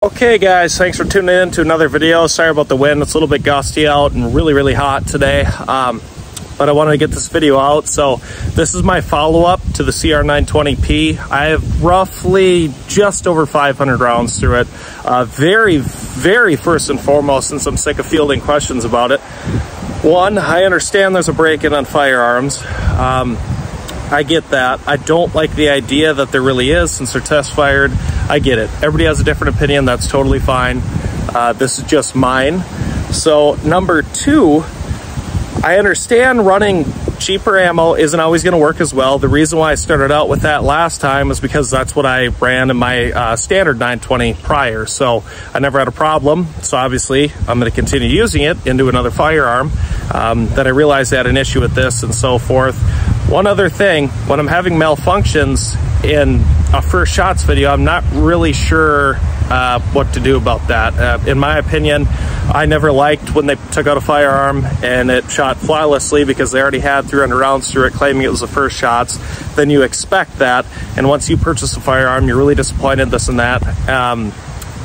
Okay guys, thanks for tuning in to another video. Sorry about the wind, it's a little bit gusty out and really hot today. But I wanted to get this video out. So this is my follow-up to the CR920P. I have roughly just over 500 rounds through it. Very first and foremost, since I'm sick of fielding questions about it. One, I understand there's a break-in on firearms. I get that. I don't like the idea that there really is since they're test fired. I get it. Everybody has a different opinion. That's totally fine. This is just mine. So number two, I understand running cheaper ammo isn't always going to work as well. The reason why I started out with that last time is because that's what I ran in my standard 920 prior. So I never had a problem. So obviously I'm going to continue using it into another firearm. Then I realized I had an issue with this and so forth. One other thing, when I'm having malfunctions in a first shots video, I'm not really sure what to do about that. In my opinion, I never liked when they took out a firearm and it shot flawlessly because they already had 300 rounds through it, claiming it was the first shots. Then you expect that, and once you purchase a firearm, you're really disappointed, this and that.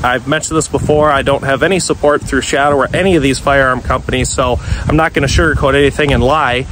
I've mentioned this before, I don't have any support through Shadow or any of these firearm companies, so I'm not going to sugarcoat anything and lie,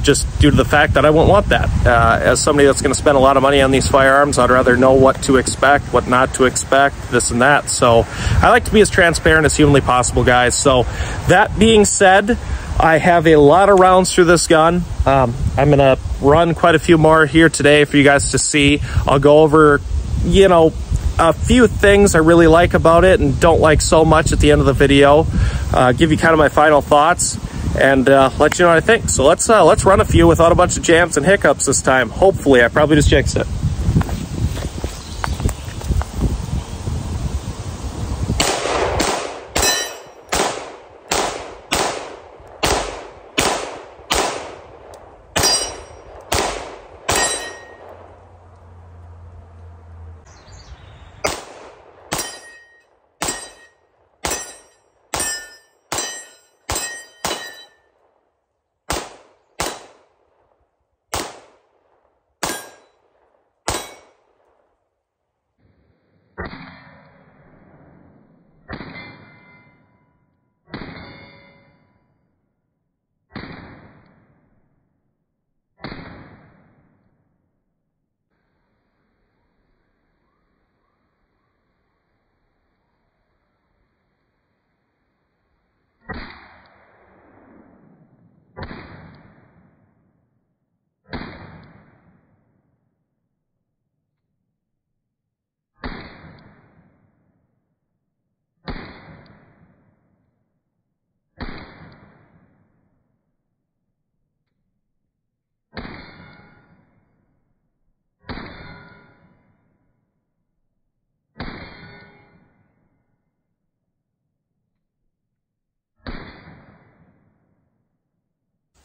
just due to the fact that I won't want that. As somebody that's going to spend a lot of money on these firearms, I'd rather know what to expect, what not to expect, this and that. So I like to be as transparent as humanly possible, guys. So that being said, I have a lot of rounds through this gun. I'm going to run quite a few more here today for you guys to see. I'll go over, you know, a few things I really like about it and don't like so much at the end of the video. Give you kind of my final thoughts and let you know what I think. So let's run a few without a bunch of jams and hiccups this time. Hopefully, I probably just jinxed it.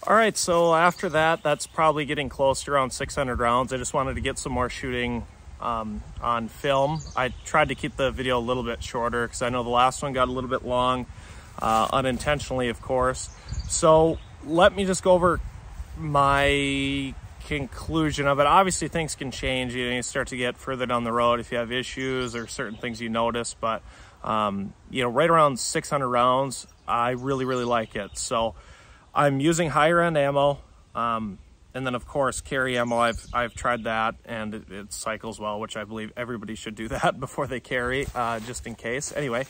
All right, so after that, that's probably getting close to around 600 rounds. I just wanted to get some more shooting on film. I tried to keep the video a little bit shorter because I know the last one got a little bit long, unintentionally, of course. So let me just go over my conclusion of it. Obviously, things can change. You know, you start to get further down the road if you have issues or certain things you notice. But, you know, right around 600 rounds, I really like it. So I'm using higher end ammo, and then of course carry ammo. I've tried that and it cycles well, which I believe everybody should do that before they carry, just in case. Anyway,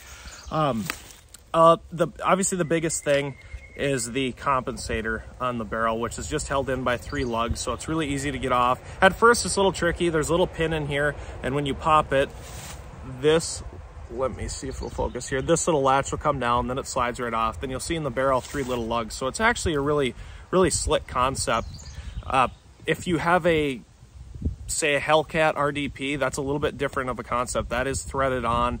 obviously the biggest thing is the compensator on the barrel, which is just held in by 3 lugs, so it's really easy to get off. At first it's a little tricky. There's a little pin in here, and when you pop it, this, let me see if it'll focus here, this little latch will come down, then it slides right off. Then you'll see in the barrel 3 little lugs. So it's actually a really slick concept. If you have say a Hellcat RDP, that's a little bit different of a concept. That is threaded on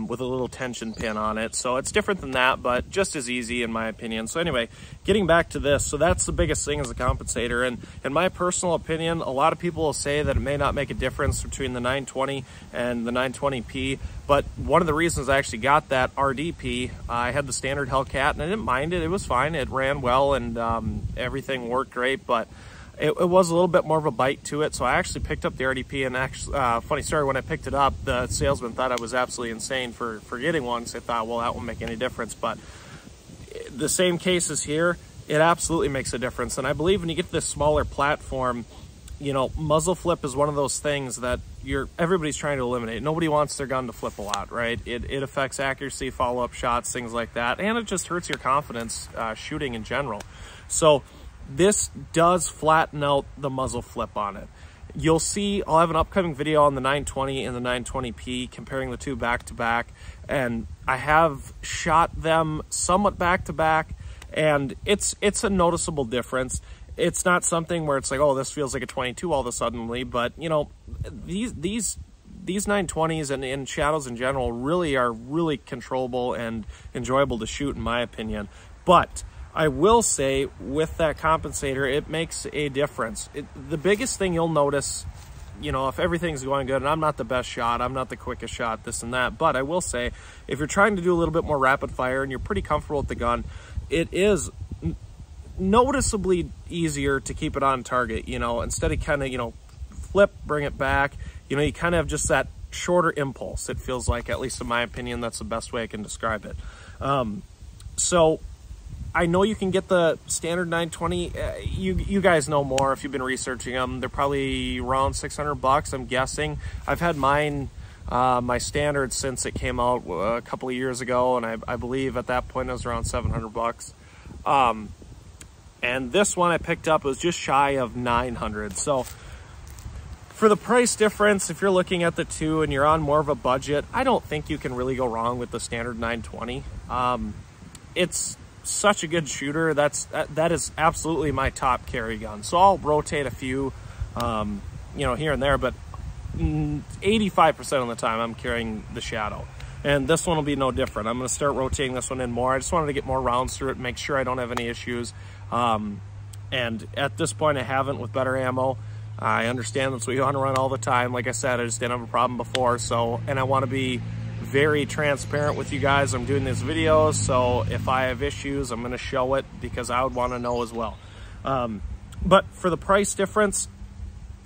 with a little tension pin on it. So it's different than that, but just as easy in my opinion. So anyway, getting back to this, so that's the biggest thing is a compensator. And in my personal opinion, a lot of people will say that it may not make a difference between the 920 and the 920P, but one of the reasons I actually got that RDP, I had the standard Hellcat and I didn't mind it. It was fine. It ran well and everything worked great, but it was a little bit more of a bite to it. So I actually picked up the RDP, and actually, funny story, when I picked it up, the salesman thought I was absolutely insane for getting one. So I thought, well, that won't make any difference. But the same case is here. It absolutely makes a difference. And I believe when you get to this smaller platform, you know, muzzle flip is one of those things that everybody's trying to eliminate. Nobody wants their gun to flip a lot, right? It affects accuracy, follow-up shots, things like that, and it just hurts your confidence shooting in general. So this does flatten out the muzzle flip on it. You'll see, I'll have an upcoming video on the 920 and the 920P comparing the two back to back, and I have shot them somewhat back to back, and it's a noticeable difference. It's not something where it's like, oh, this feels like a 22 all of a sudden, but you know, these 920s and shadows in general really are really controllable and enjoyable to shoot, in my opinion. But I will say, with that compensator, it makes a difference. The biggest thing you'll notice, you know, if everything's going good, and I'm not the best shot, I'm not the quickest shot, this and that, but I will say, if you're trying to do a little bit more rapid fire and you're pretty comfortable with the gun, it is noticeably easier to keep it on target. You know, instead of kind of, you know, flip, bring it back, you know, you kind of have just that shorter impulse, it feels like, at least in my opinion. That's the best way I can describe it. So I know you can get the standard 920. You guys know more if you've been researching them. They're probably around $600, I'm guessing. I've had mine, my standard, since it came out a couple of years ago, and I believe at that point it was around $700. And this one I picked up was just shy of 900. So for the price difference, if you're looking at the two and you're on more of a budget, I don't think you can really go wrong with the standard 920. It's such a good shooter. That is absolutely my top carry gun. So I'll rotate a few, you know, here and there, but 85% of the time I'm carrying the Shadow. And this one will be no different. I'm going to start rotating this one in more. I just wanted to get more rounds through it, make sure I don't have any issues. And at this point, I haven't with better ammo. I understand that's what you want to run all the time. Like I said, I just didn't have a problem before. So, and I want to be very transparent with you guys. I'm doing these videos, so if I have issues, I'm going to show it, because I would want to know as well. But for the price difference,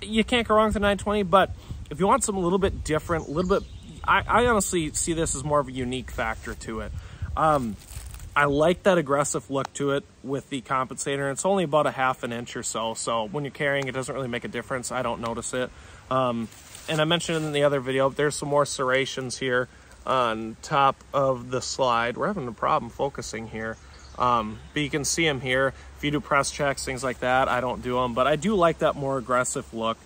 you can't go wrong with the 920. But if you want something a little bit different, a little bit, I honestly see this as more of a unique factor to it. I like that aggressive look to it with the compensator. It's only about a ½ an inch or so, so when you're carrying, it doesn't really make a difference. I don't notice it. And I mentioned in the other video, there's some more serrations here on top of the slide. We're having a problem focusing here, but you can see them here. If you do press checks, things like that, I don't do them, but I do like that more aggressive look.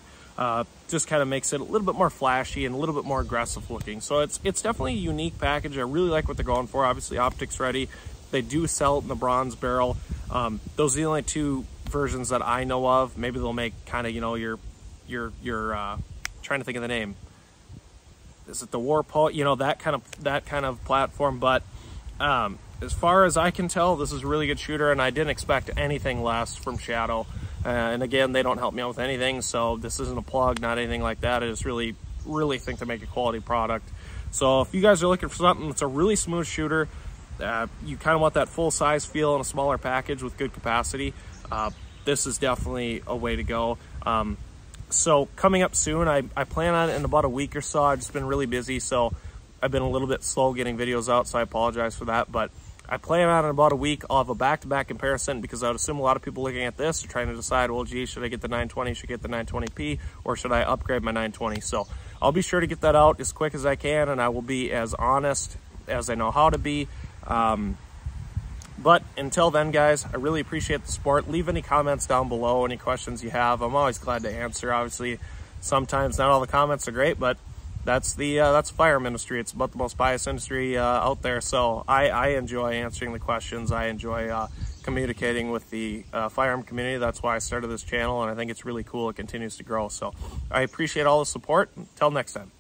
Just kind of makes it a little bit more flashy and a little bit more aggressive looking. So it's definitely a unique package. I really like what they're going for. Obviously, optics ready. They do sell it in the bronze barrel. Those are the only two versions that I know of. Maybe they'll make kind of, you know, your trying to think of the name. Is it the Warpo? You know, that kind of platform. But as far as I can tell, this is a really good shooter, and I didn't expect anything less from Shadow. And again, they don't help me out with anything, so this isn't a plug, not anything like that. I just really think they make a quality product. So if you guys are looking for something that's a really smooth shooter, you kind of want that full size feel in a smaller package with good capacity, this is definitely a way to go. So coming up soon, I plan on it in about a week or so. I've just been really busy, so I've been a little bit slow getting videos out, so I apologize for that. But I plan on in about a week, I'll have a back-to-back comparison, because I would assume a lot of people looking at this are trying to decide, well, gee, should I get the 920, should I get the 920P, or should I upgrade my 920? So I'll be sure to get that out as quick as I can, and I will be as honest as I know how to be. But until then, guys, I really appreciate the support. Leave any comments down below, any questions you have. I'm always glad to answer. Obviously, sometimes not all the comments are great, but that's firearm industry. It's about the most biased industry out there. So I enjoy answering the questions. I enjoy communicating with the firearm community. That's why I started this channel, and I think it's really cool. It continues to grow. So I appreciate all the support. Until next time.